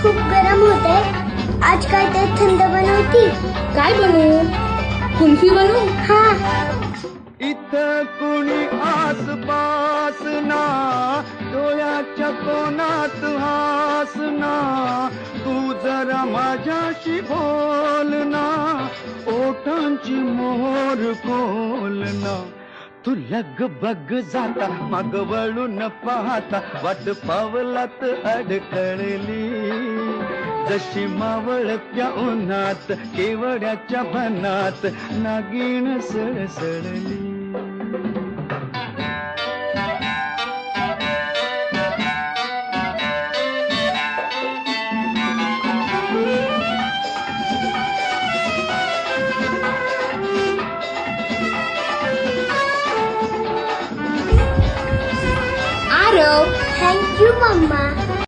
खूप गरम होते, आज काय ते थंड बनवती. काय बनवू? कुल्फी बनवू? हा. इथं कुणी आसपास ना, डोळ्याच्या कोणात हास ना, तू जरा माझ्याशी बोल ना, ओठांची मोहर खोल ना. तू लगबग जाता माग वळून पाहता, वाट पावलात अडकळली, जशी मावळत्या उन्हात केवड्याच्या बनात नागिण सळसळली. Aarav, thank you mamma.